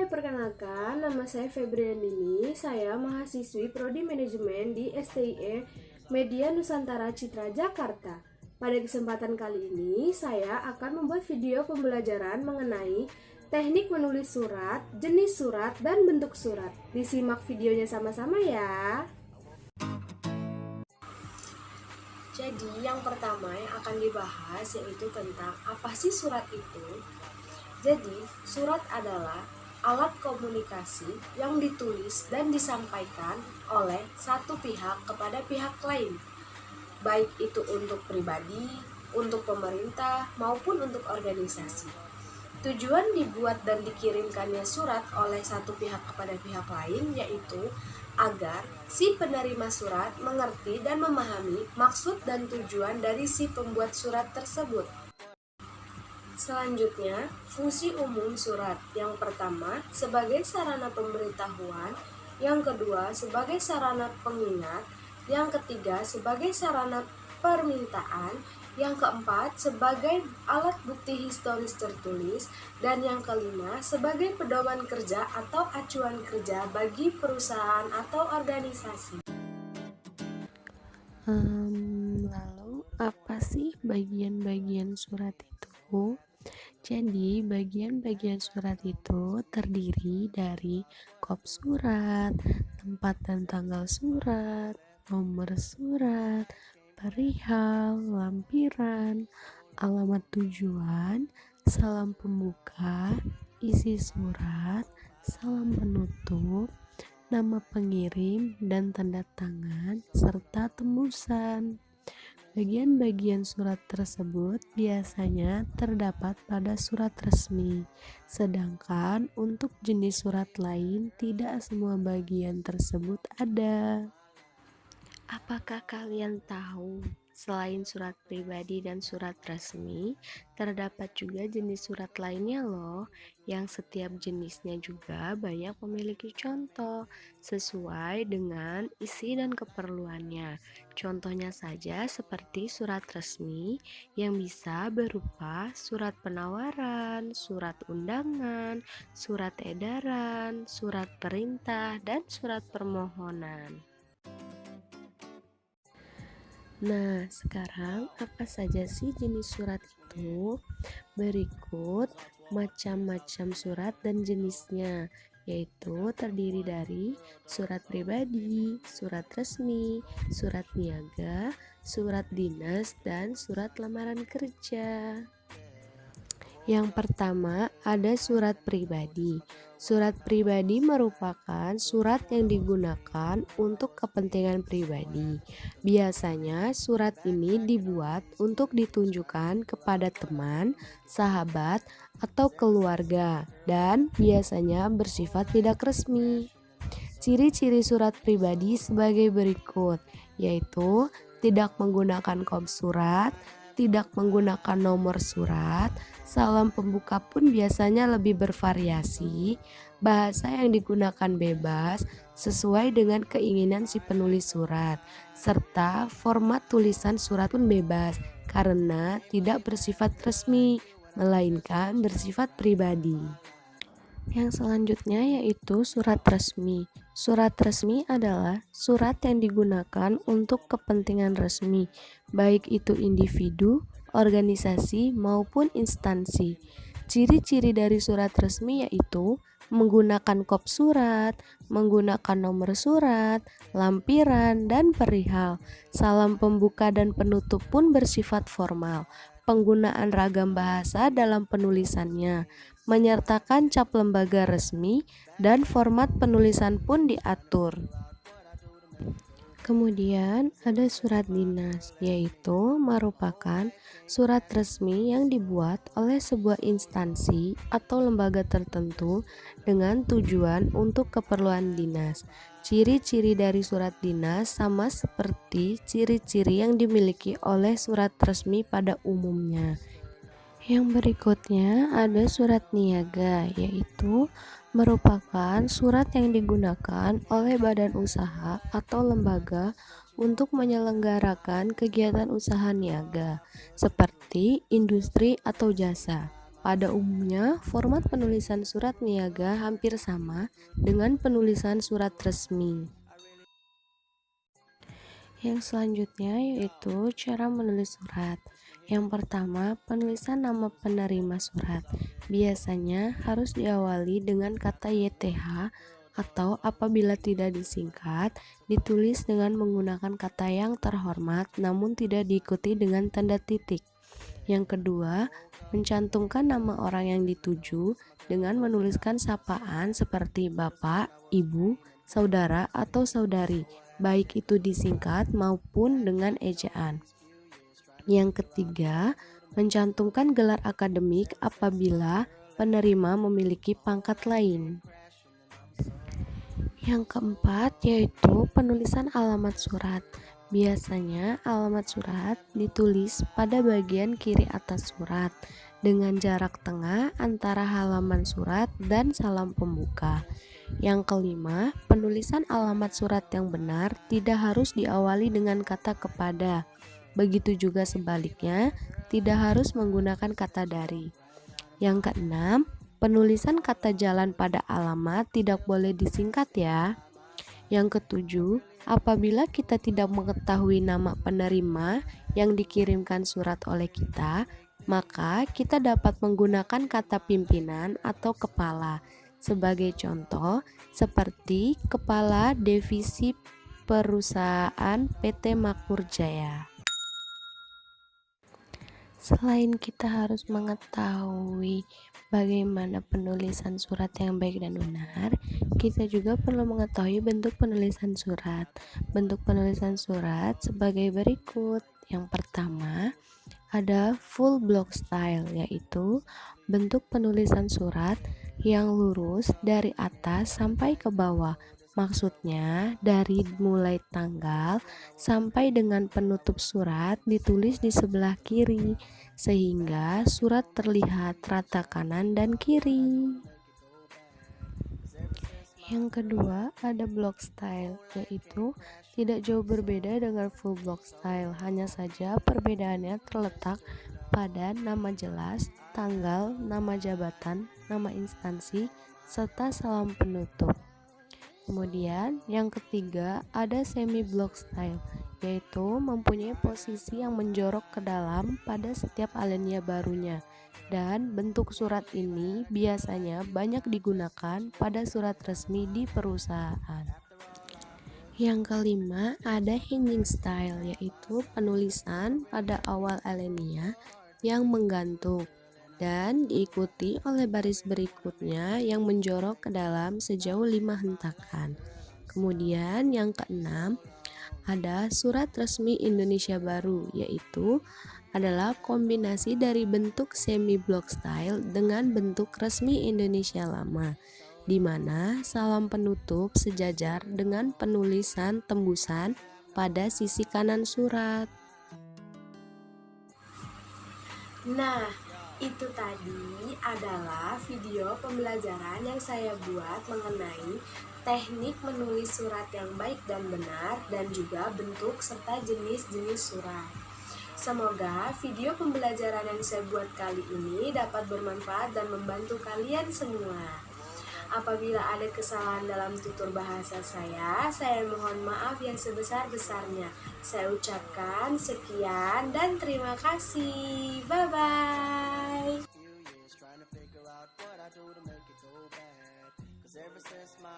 perkenalkan, nama saya Febriandini. Saya mahasiswi Prodi Manajemen di STIE Media Nusantara Citra Jakarta. Pada kesempatan kali ini, saya akan membuat video pembelajaran mengenai teknik menulis surat, jenis surat, dan bentuk surat. Disimak videonya sama-sama ya. Jadi, yang pertama yang akan dibahas yaitu tentang apa sih surat itu. Jadi, surat adalah alat komunikasi yang ditulis dan disampaikan oleh satu pihak kepada pihak lain, baik itu untuk pribadi, untuk pemerintah, maupun untuk organisasi. Tujuan dibuat dan dikirimkannya surat oleh satu pihak kepada pihak lain yaitu agar si penerima surat mengerti dan memahami maksud dan tujuan dari si pembuat surat tersebut. Selanjutnya, fungsi umum surat. Yang pertama, sebagai sarana pemberitahuan. Yang kedua, sebagai sarana pengingat. Yang ketiga, sebagai sarana permintaan. Yang keempat, sebagai alat bukti historis tertulis. Dan yang kelima, sebagai pedoman kerja atau acuan kerja bagi perusahaan atau organisasi. Lalu apa sih bagian-bagian surat itu? Jadi bagian-bagian surat itu terdiri dari kop surat, tempat dan tanggal surat, nomor surat, perihal, lampiran, alamat tujuan, salam pembuka, isi surat, salam penutup, nama pengirim dan tanda tangan, serta tembusan. Bagian-bagian surat tersebut biasanya terdapat pada surat resmi, sedangkan untuk jenis surat lain tidak semua bagian tersebut ada. Apakah kalian tahu, selain surat pribadi dan surat resmi, terdapat juga jenis surat lainnya loh, yang setiap jenisnya juga banyak memiliki contoh, sesuai dengan isi dan keperluannya. Contohnya saja seperti surat resmi, yang bisa berupa surat penawaran, surat undangan, surat edaran, surat perintah, dan surat permohonan. Nah, sekarang apa saja sih jenis surat itu? Berikut macam-macam surat dan jenisnya, yaitu terdiri dari surat pribadi, surat resmi, surat niaga, surat dinas, dan surat lamaran kerja. Yang pertama, ada surat pribadi. Surat pribadi merupakan surat yang digunakan untuk kepentingan pribadi. Biasanya, surat ini dibuat untuk ditunjukkan kepada teman, sahabat, atau keluarga, dan biasanya bersifat tidak resmi. Ciri-ciri surat pribadi sebagai berikut, yaitu tidak menggunakan kop surat, tidak menggunakan nomor surat, salam pembuka pun biasanya lebih bervariasi, bahasa yang digunakan bebas sesuai dengan keinginan si penulis surat, serta format tulisan surat pun bebas karena tidak bersifat resmi, melainkan bersifat pribadi. Yang selanjutnya yaitu surat resmi. Surat resmi adalah surat yang digunakan untuk kepentingan resmi, baik itu individu, organisasi, maupun instansi. Ciri-ciri dari surat resmi yaitu menggunakan kop surat, menggunakan nomor surat, lampiran, dan perihal. Salam pembuka dan penutup pun bersifat formal. Penggunaan ragam bahasa dalam penulisannya, menyertakan cap lembaga resmi, dan format penulisan pun diatur. Kemudian ada surat dinas, yaitu merupakan surat resmi yang dibuat oleh sebuah instansi atau lembaga tertentu dengan tujuan untuk keperluan dinas. Ciri-ciri dari surat dinas sama seperti ciri-ciri yang dimiliki oleh surat resmi pada umumnya. Yang berikutnya ada surat niaga, yaitu merupakan surat yang digunakan oleh badan usaha atau lembaga untuk menyelenggarakan kegiatan usaha niaga, seperti industri atau jasa. Pada umumnya, format penulisan surat niaga hampir sama dengan penulisan surat resmi. Yang selanjutnya yaitu cara menulis surat. Yang pertama, penulisan nama penerima surat. Biasanya harus diawali dengan kata YTH atau apabila tidak disingkat, ditulis dengan menggunakan kata yang terhormat namun tidak diikuti dengan tanda titik. Yang kedua, mencantumkan nama orang yang dituju dengan menuliskan sapaan seperti Bapak, Ibu, Saudara, atau Saudari, baik itu disingkat maupun dengan ejaan. Yang ketiga, mencantumkan gelar akademik apabila penerima memiliki pangkat lain. Yang keempat yaitu penulisan alamat surat. Biasanya alamat surat ditulis pada bagian kiri atas surat dengan jarak tengah antara halaman surat dan salam pembuka. Yang kelima, penulisan alamat surat yang benar tidak harus diawali dengan kata kepada. Begitu juga sebaliknya, tidak harus menggunakan kata dari. Yang keenam, penulisan kata jalan pada alamat tidak boleh disingkat ya. Yang ketujuh, apabila kita tidak mengetahui nama penerima yang dikirimkan surat oleh kita, maka kita dapat menggunakan kata pimpinan atau kepala. Sebagai contoh, seperti Kepala Divisi Perusahaan PT Makmur Jaya. Selain kita harus mengetahui bagaimana penulisan surat yang baik dan benar, kita juga perlu mengetahui bentuk penulisan surat. Bentuk penulisan surat sebagai berikut. Yang pertama, ada full block style, yaitu bentuk penulisan surat yang lurus dari atas sampai ke bawah. Maksudnya, dari mulai tanggal sampai dengan penutup surat ditulis di sebelah kiri, sehingga surat terlihat rata kanan dan kiri. Yang kedua, ada block style, yaitu tidak jauh berbeda dengan full block style, hanya saja perbedaannya terletak pada nama jelas, tanggal, nama jabatan, nama instansi, serta salam penutup. Kemudian yang ketiga ada semi block style, yaitu mempunyai posisi yang menjorok ke dalam pada setiap alinea barunya, dan bentuk surat ini biasanya banyak digunakan pada surat resmi di perusahaan. Yang kelima ada hanging style, yaitu penulisan pada awal alinea yang menggantung dan diikuti oleh baris berikutnya yang menjorok ke dalam sejauh 5 hentakan. Kemudian yang keenam ada surat resmi Indonesia Baru, yaitu adalah kombinasi dari bentuk semi block style dengan bentuk resmi Indonesia Lama, di mana salam penutup sejajar dengan penulisan tembusan pada sisi kanan surat. Nah, itu tadi adalah video pembelajaran yang saya buat mengenai teknik menulis surat yang baik dan benar dan juga bentuk serta jenis-jenis surat. Semoga video pembelajaran yang saya buat kali ini dapat bermanfaat dan membantu kalian semua. Apabila ada kesalahan dalam tutur bahasa saya mohon maaf yang sebesar-besarnya. Saya ucapkan sekian dan terima kasih. Bye-bye.